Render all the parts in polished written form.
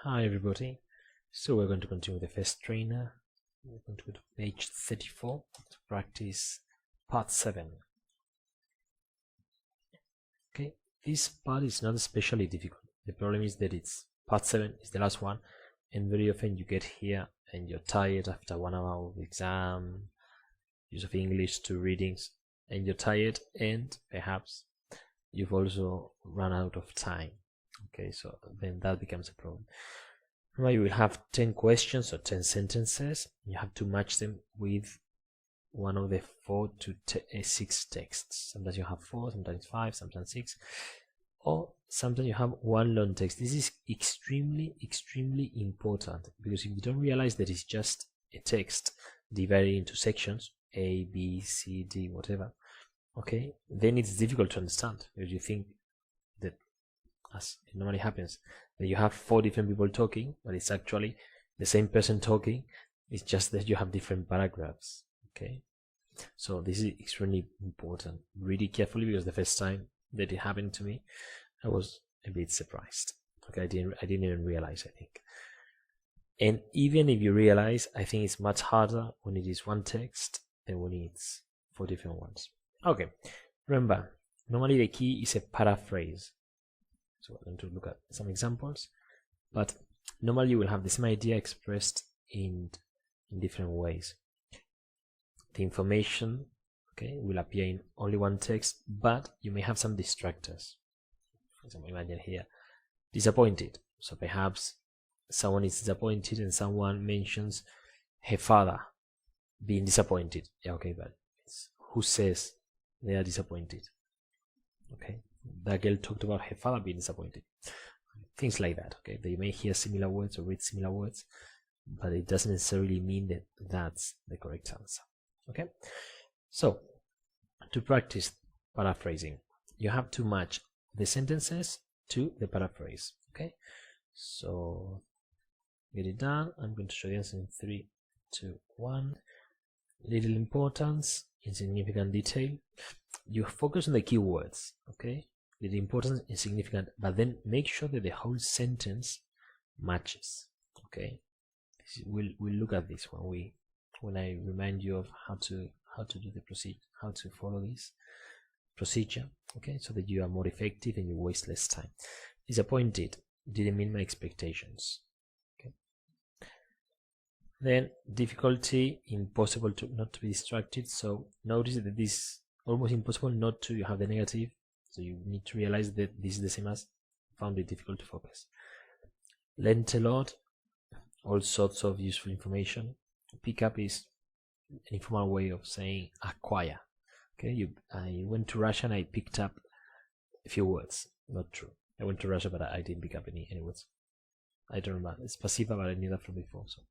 Hi everybody. So we're going to continue with the first trainer. We're going to go to page 34 to practice part 7. Okay, this part is not especially difficult. The problem is that it's part 7 is the last one, and very often you get here and you're tired after 1 hour of exam, use of English, 2 readings, and you're tired, and perhaps you've also run out of time. Okay, so then that becomes a problem. Remember, you will have 10 questions or 10 sentences. You have to match them with one of the 4 to 6 texts. Sometimes you have 4, sometimes 5, sometimes 6, or sometimes you have one long text. This is extremely important, because if you don't realize that it's just a text divided into sections, A, B, C, D, whatever, okay, then it's difficult to understand, because you think that, as it normally happens, that you have 4 different people talking, but it's actually the same person talking. It's just that you have different paragraphs. Okay, so this is extremely important. Read it carefully, because the first time that it happened to me, I was a bit surprised. Okay, I didn't even realize, I think. And even if you realize, I think it's much harder when it is one text than when it's 4 different ones. Okay, remember, normally the key is a paraphrase. So we're going to look at some examples, but normally you will have the same idea expressed in different ways. The information, okay, will appear in only one text, but you may have some distractors. For example, imagine here, disappointed. So perhaps someone is disappointed and someone mentions her father being disappointed. Yeah, okay, but it's who says they are disappointed? Okay, that girl talked about her father being disappointed. Things like that. Okay, they may hear similar words or read similar words, but it doesn't necessarily mean that that's the correct answer. Okay, so to practice paraphrasing, you have to match the sentences to the paraphrase. Okay, so get it done. I'm going to show you this in 3, 2, 1. Little importance, insignificant detail. You focus on the keywords. Okay, the importance is significant, but then make sure that the whole sentence matches. Okay, we'll look at this when I remind you of how to do the procedure, how to follow this procedure. Okay, so that you are more effective and you waste less time. Disappointed, didn't meet my expectations. Okay, then difficulty, impossible not to be distracted. So notice that this is almost impossible not to have the negative. So you need to realize that this is the same as found it difficult to focus. Learned a lot, all sorts of useful information. Pick up is an informal way of saying acquire. Okay, I went to Russia and I picked up a few words. Not true. I went to Russia, but I didn't pick up any words. I don't remember. It's Spasiba, but I knew that from before. So,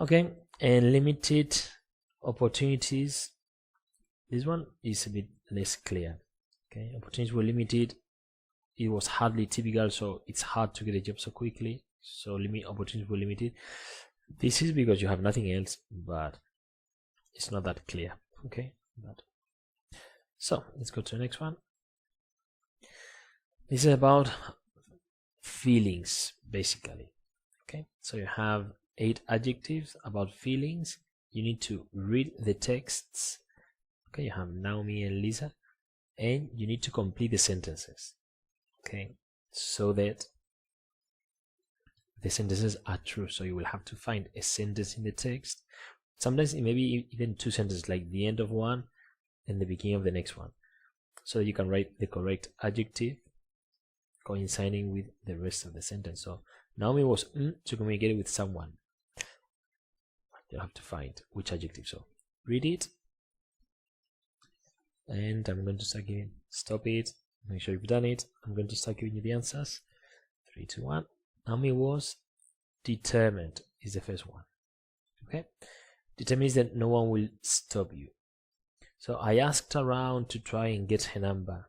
okay, and limited opportunities. This one is a bit less clear. Okay, opportunities were limited. It was hardly typical, so it's hard to get a job so quickly. So opportunities were limited. This is because you have nothing else, but it's not that clear. Okay, so let's go to the next one. This is about feelings, basically. Okay, so you have 8 adjectives about feelings. You need to read the texts. Okay, you have Naomi and Lisa, and you need to complete the sentences. Okay, so that the sentences are true. So you will have to find a sentence in the text. Sometimes it may be even 2 sentences, like the end of one and the beginning of the next one, so you can write the correct adjective coinciding with the rest of the sentence. So Naomi was to communicate with someone. You have to find which adjective. So read it, and I'm going to start giving. Stop it. Make sure you've done it. I'm going to start giving you the answers. 3, 2, 1. Naomi was determined is the first one. Okay, determined is that no one will stop you. So I asked around to try and get her number.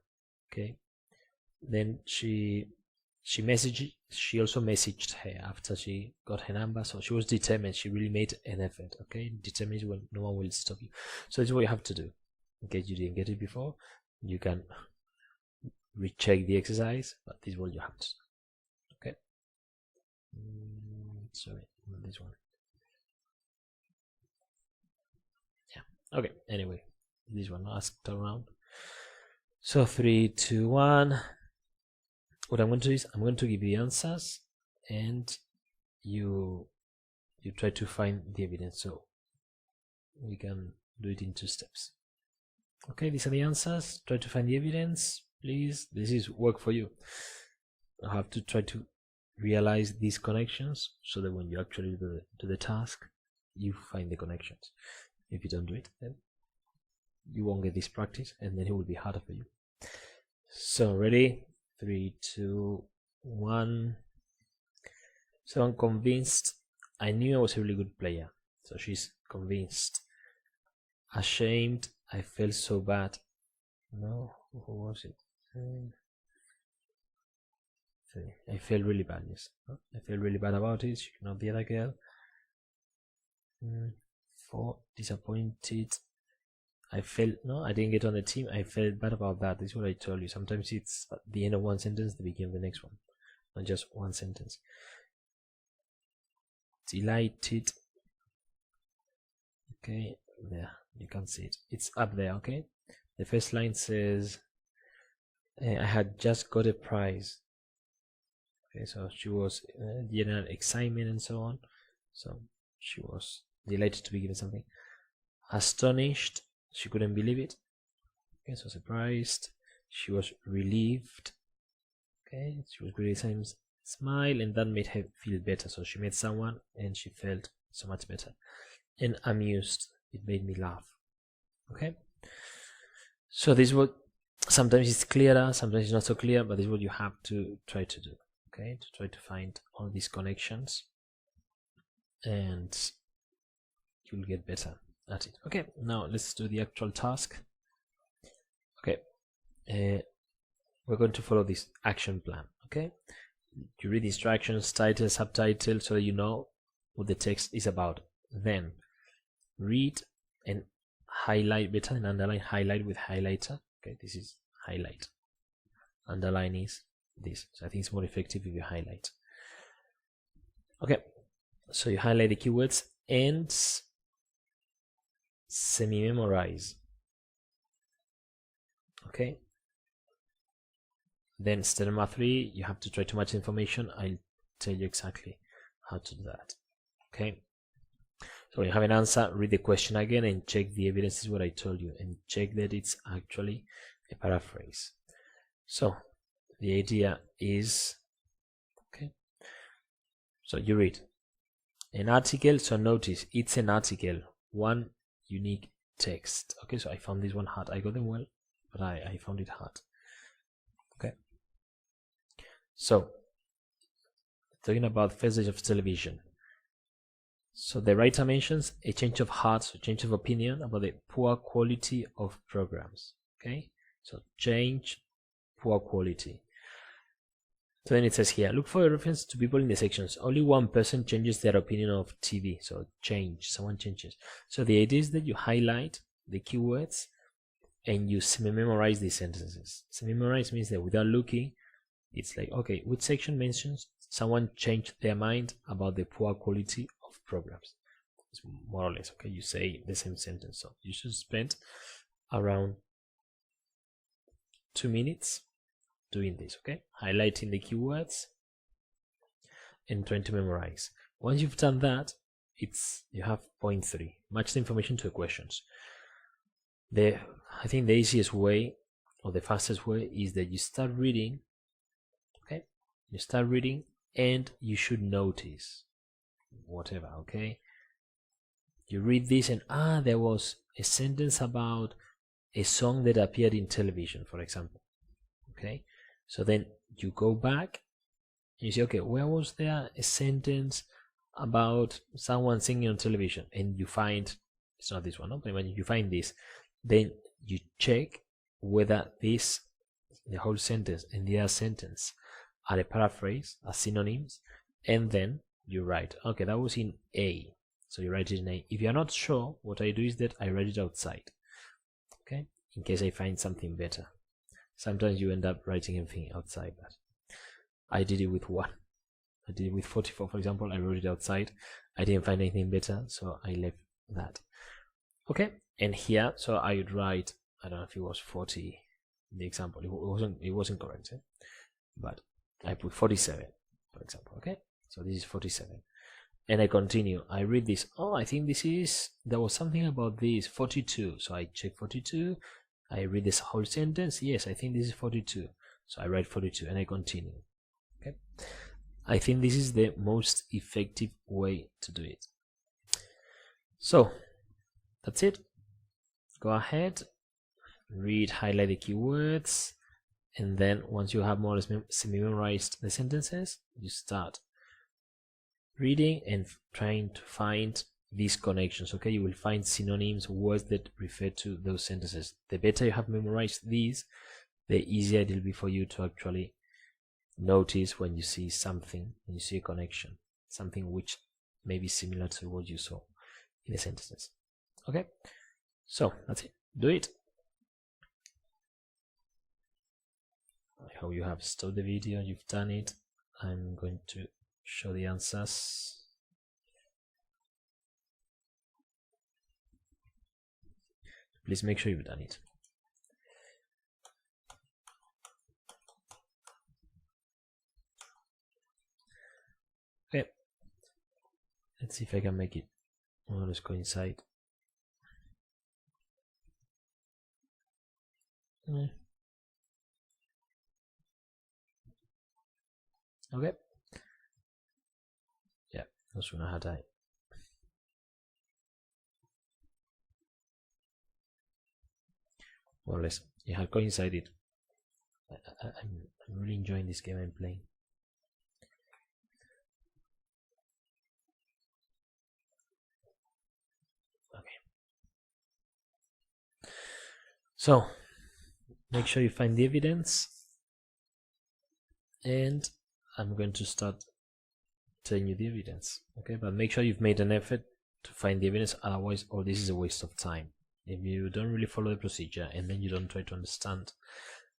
Okay, then she also messaged her after she got her number. So she was determined. She really made an effort. Okay, determined is when no one will stop you. So this is what you have to do. In case you didn't get it before, you can recheck the exercise, but this is what you have to do. Okay, Sorry, not this one. Yeah, okay, anyway, this one asked around. So 3, 2, 1. What I'm going to do is I'm going to give you answers, and you try to find the evidence. So we can do it in 2 steps. Okay, these are the answers. Try to find the evidence, please. This is work for you. You have to try to realize these connections so that when you actually do the task, you find the connections. If you don't do it, then you won't get this practice, and then it will be harder for you. So ready? 3, 2, 1. So I'm convinced. I knew I was a really good player. So she's convinced. Ashamed. I felt so bad. No, who was it? I felt really bad. Yes, I felt really bad about it. She cannot be the other girl. 4, disappointed. I felt, no, I didn't get on the team. I felt bad about that. This is what I told you. Sometimes it's at the end of one sentence, the beginning of the next one, not just one sentence. Delighted. Okay, there, you can see it. It's up there, okay? The first line says, I had just got a prize. Okay, so she was general excitement and so on. So she was delighted to be given something. Astonished. She couldn't believe it. Okay, so surprised. She was relieved. Okay, she was really smile, and that made her feel better. So she met someone and she felt so much better. And amused. It made me laugh. Okay. So this is what, sometimes it's clearer, sometimes it's not so clear, but this is what you have to try to do. Okay, to try to find all these connections, and you'll get better at it. Okay, now let's do the actual task. Okay, we're going to follow this action plan. Okay, you read the instructions, title, subtitle, so that you know what the text is about. Then read and highlight, better than underline, highlight with highlighter. Okay, this is highlight. Underline is this. So I think it's more effective if you highlight. Okay, so you highlight the keywords and semi-memorize. Okay, then step number 3, you have to try to match information. I'll tell you exactly how to do that. Okay, so when you have an answer, read the question again and check the evidence. This is what I told you, and check that it's actually a paraphrase. So the idea is, okay, so you read an article. So notice it's an article, one unique text. Okay, so I found this one hard. I got them well, but I found it hard. Okay, so talking about first age of television. So the writer mentions a change of heart, so change of opinion about the poor quality of programs. Okay, so change, poor quality. So then it says here, look for a reference to people in the sections. Only one person changes their opinion of TV. So change, someone changes. So the idea is that you highlight the keywords and you semi-memorize these sentences. Semi-memorize means that without looking, it's like, okay, which section mentions someone changed their mind about the poor quality of programs? It's more or less, okay, you say the same sentence. So you should spend around 2 minutes doing this, okay, highlighting the keywords and trying to memorize. Once you've done that, you have point 3, match the information to the questions. I think the easiest way or the fastest way is that you start reading. Okay, you start reading and you should notice whatever. Okay, you read this and there was a sentence about a song that appeared in television, for example. Okay, so then you go back and you say, okay, where was there a sentence about someone singing on television? And you find it's not this one, no? But when you find this, then you check whether this, the whole sentence and the other sentence, are a paraphrase, are synonyms, and then you write, okay, that was in A, so you write it in A. If you're not sure, what I do is that I write it outside, okay, in case I find something better. Sometimes you end up writing everything outside, but I did it with one. I did it with 44, for example. I wrote it outside. I didn't find anything better, so I left that. Okay, and here, so I would write, I don't know if it was 40 in the example. It wasn't correct, but I put 47, for example. Okay, so this is 47, and I continue. I read this. Oh, I think there was something about this 42. So I check 42. I read this whole sentence. Yes, I think this is 42. So I write 42 and I continue. Okay, I think this is the most effective way to do it. So that's it. Go ahead, read, highlight the keywords, and then once you have more or less memorized the sentences, you start reading and trying to find these connections. Okay, you will find synonyms, words that refer to those sentences. The better you have memorized these, the easier it will be for you to actually notice when you see something, when you see a connection, something which may be similar to what you saw in the sentences. Okay, so that's it. Do it. I hope you have stopped the video, you've done it. I'm going to show the answers. Please make sure you've done it. Okay, let's see if I can make it more or less coincide. Okay, yeah, that's when I had I. More or less, it had coincided. I'm really enjoying this game I'm playing. Okay, so make sure you find the evidence, and I'm going to start telling you the evidence. Okay, but make sure you've made an effort to find the evidence, otherwise all this is a waste of time. If you don't really follow the procedure and then you don't try to understand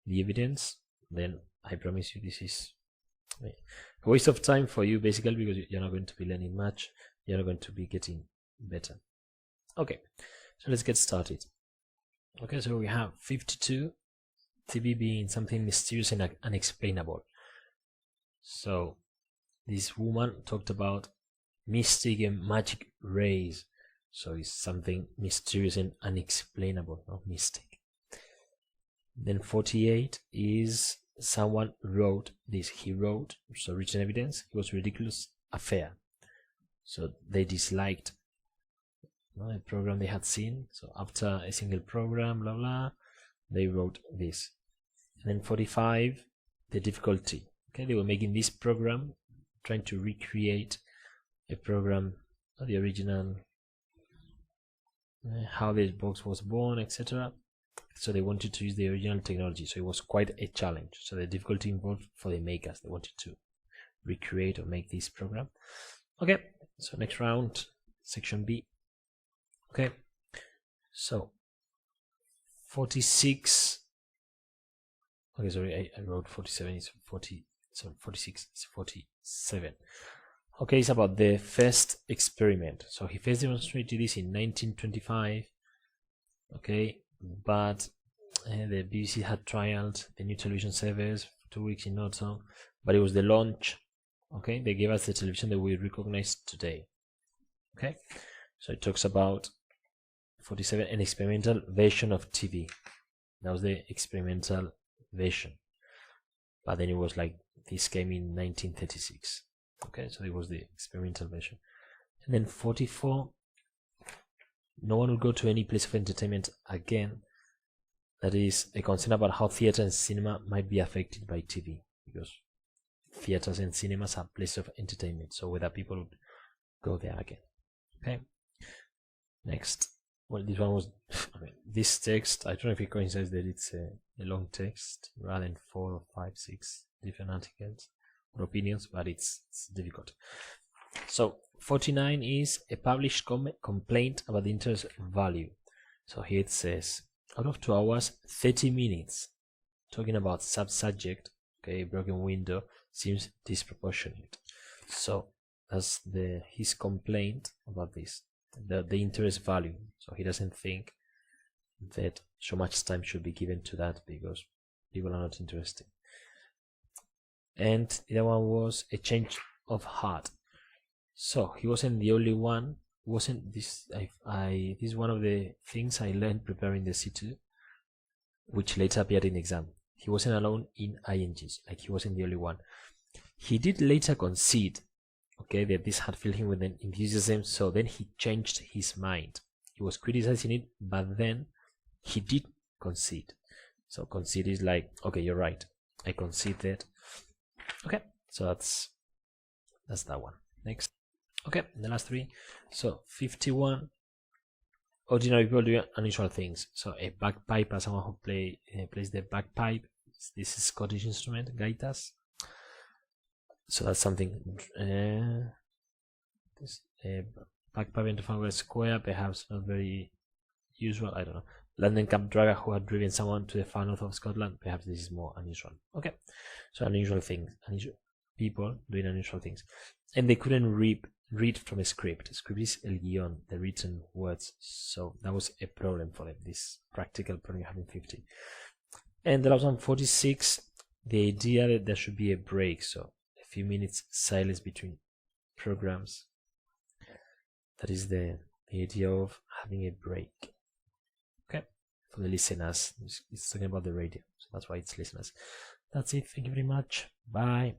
the evidence, then I promise you this is a waste of time for you, basically, because you're not going to be learning much, you're not going to be getting better. Okay, so let's get started. Okay, so we have 52, TV being something mysterious and unexplainable. So this woman talked about mystic and magic rays. So it's something mysterious and unexplainable, not mystic. Then 48 is someone wrote this. He wrote, so written evidence, it was a ridiculous affair. So they disliked a program they had seen. So after a single program, blah blah, they wrote this. And then 45, the difficulty. Okay, they were making this program, trying to recreate a program, the original, how the box was born, etc. So they wanted to use the original technology, so it was quite a challenge. So the difficulty involved for the makers, they wanted to recreate or make this program. Okay, so next round, section B. Okay, so 46. Okay, sorry, I wrote 47. It's 40. So 46 is 47. Okay, it's about the first experiment. So he first demonstrated this in 1925. Okay, but the BBC had trialed the new television service for 2 weeks in autumn, but it was the launch. Okay, they gave us the television that we recognize today. Okay, so it talks about 47, an experimental version of TV. That was the experimental version, but then it was like this came in 1936. Okay, so it was the experimental version. And then 44, no one will go to any place of entertainment again. That is a concern about how theater and cinema might be affected by TV, because theaters and cinemas are places of entertainment, so whether people would go there again. Okay, next. Well, this one was, this text, I don't know if it coincides that it's a long text rather than 4 or 5, 6 different articles or opinions, but it's difficult. So 49 is a published complaint about the interest value. So here it says, out of 2 hours, 30 minutes talking about sub-subject, okay, broken window, seems disproportionate. So that's his complaint about this, the interest value. So he doesn't think that so much time should be given to that because people are not interested. And the other one was a change of heart. So he wasn't the only one. Wasn't this? This is one of the things I learned preparing the C2, which later appeared in the exam. He wasn't alone in INGs. Like, he wasn't the only one. He did later concede, okay, that this had filled him with an enthusiasm. So then he changed his mind. He was criticizing it, but then he did concede. So concede is like, okay, you're right, I concede that. Okay, so that's that one. Next. Okay, the last three. So 51. Ordinary people do unusual things. So a bagpiper, someone who plays the bagpipe. This is Scottish instrument, gaitas. So that's something. This bagpipe in Trafalgar Square, perhaps not very usual. I don't know. London cab driver who had driven someone to the far north of Scotland. Perhaps this is more unusual. Okay, so unusual things, unusual people doing unusual things, and they couldn't read from a script. A script is el guion, the written words. So that was a problem for them. This practical problem having 50. And the last one, 46. The idea that there should be a break, so a few minutes silence between programs. That is the idea of having a break. Okay, for the listeners, it's talking about the radio, so that's why it's listeners. That's it. Thank you very much. Bye.